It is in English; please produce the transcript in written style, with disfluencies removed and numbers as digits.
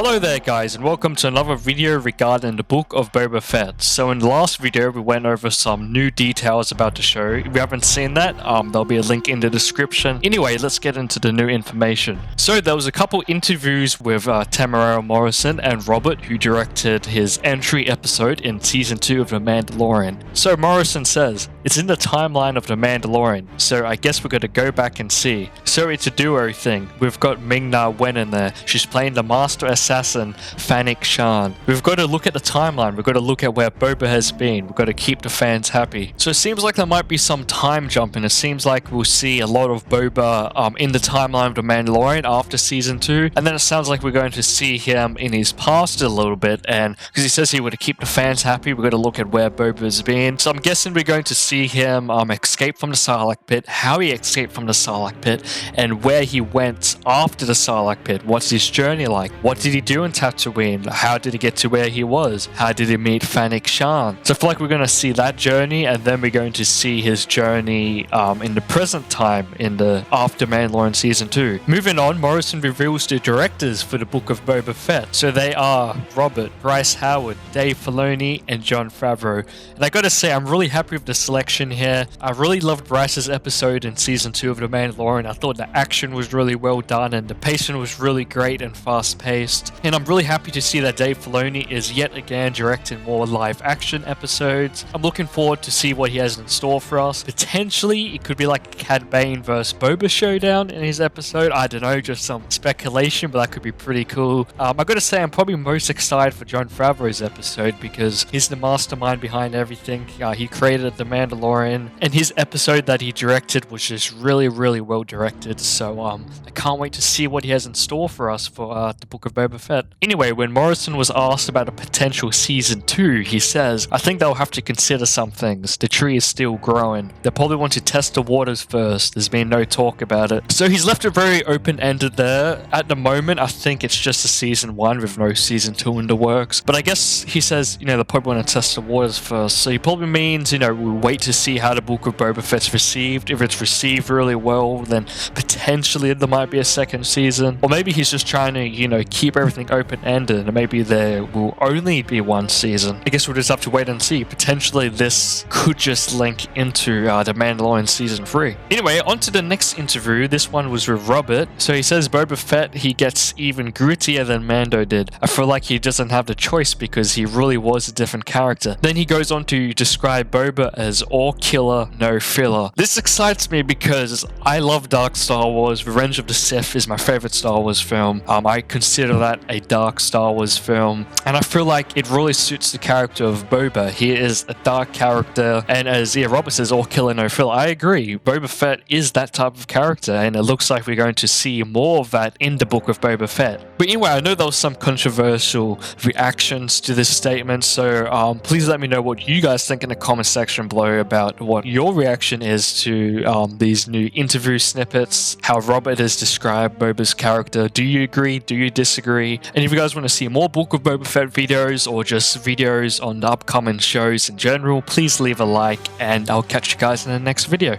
Hello there guys, and welcome to another video regarding the Book of Boba Fett. So in the last video we went over some new details about the show. If you haven't seen that, there'll be a link in the description. Anyway, let's get into the new information. So there was a couple interviews with Temuera Morrison and Robert, who directed his entry episode in season 2 of The Mandalorian. So Morrison says, it's in the timeline of The Mandalorian, so I guess we're going to go back and see. So it's a duo thing. We've got Ming-Na Wen in there. She's playing the master assassin Fennec Shan. We've got to look at the timeline. We've got to look at where Boba has been. We've got to keep the fans happy. So it seems like there might be some time jumping. It seems like we'll see a lot of Boba in the timeline of The Mandalorian after season 2, and then it sounds like we're going to see him in his past a little bit, and because he says he would keep the fans happy, we're going to look at where Boba's been. So I'm guessing we're going to see him escape from the Sarlacc pit, how he escaped from the Sarlacc pit, and where he went after the Sarlacc pit. What's his journey like? What did he do in Tatooine? How did he get to where he was? How did he meet Fennec Shan? So I feel like we're going to see that journey, and then we're going to see his journey in the present time in the after Mandalorian season 2. Moving on, Morrison reveals the directors for the Book of Boba Fett. So they are Robert, Bryce Howard, Dave Filoni, and Jon Favreau. And I gotta say, I'm really happy with the selection here. I really loved Bryce's episode in season 2 of The Mandalorian. I thought the action was really well done and the pacing was really great and fast paced. And I'm really happy to see that Dave Filoni is yet again directing more live action episodes. I'm looking forward to see what he has in store for us. Potentially, it could be like a Cad Bane vs. Boba showdown in his episode. I don't know, just some speculation, but that could be pretty cool. I gotta say, I'm probably most excited for Jon Favreau's episode because he's the mastermind behind everything. He created The Mandalorian, and his episode that he directed was just really well directed. So I can't wait to see what he has in store for us for the Book of Boba Fett. Anyway, when Morrison was asked about a potential season 2, he says, I think they'll have to consider some things. The tree is still growing. They'll probably want to test the waters first. There's been no talk about it. So he's left it very open-ended there. At the moment, I think it's just a season 1 with no season 2 in the works. But I guess he says, they'll probably want to test the waters first. So he probably means, we'll wait to see how the Book of Boba Fett's received. If it's received really well, then potentially there might be a second season. Or maybe he's just trying to, keep everything open-ended, and maybe there will only be one season. I guess we'll just have to wait and see. Potentially this could just link into The Mandalorian season 3. Anyway, on to the next interview. This one was with Robert. So he says Boba Fett, he gets even grittier than Mando did. I feel like he doesn't have the choice because he really was a different character. Then he goes on to describe Boba as all killer, no filler. This excites me because I love dark Star Wars. Revenge of the Sith is my favorite Star Wars film. I consider that a dark Star Wars film, and I feel like it really suits the character of Boba. He is a dark character, and as Robert says, all killer, no filler. I agree. Boba Fett is that type of character, and it looks like we're going to see more of that in the Book of Boba Fett. But anyway, I know there was some controversial reactions to this statement, so please let me know what you guys think in the comment section below about what your reaction is to these new interview snippets, how Robert has described Boba's character. Do you agree? Do you disagree? And if you guys want to see more Book of Boba Fett videos or just videos on the upcoming shows in general, please leave a like, and I'll catch you guys in the next video.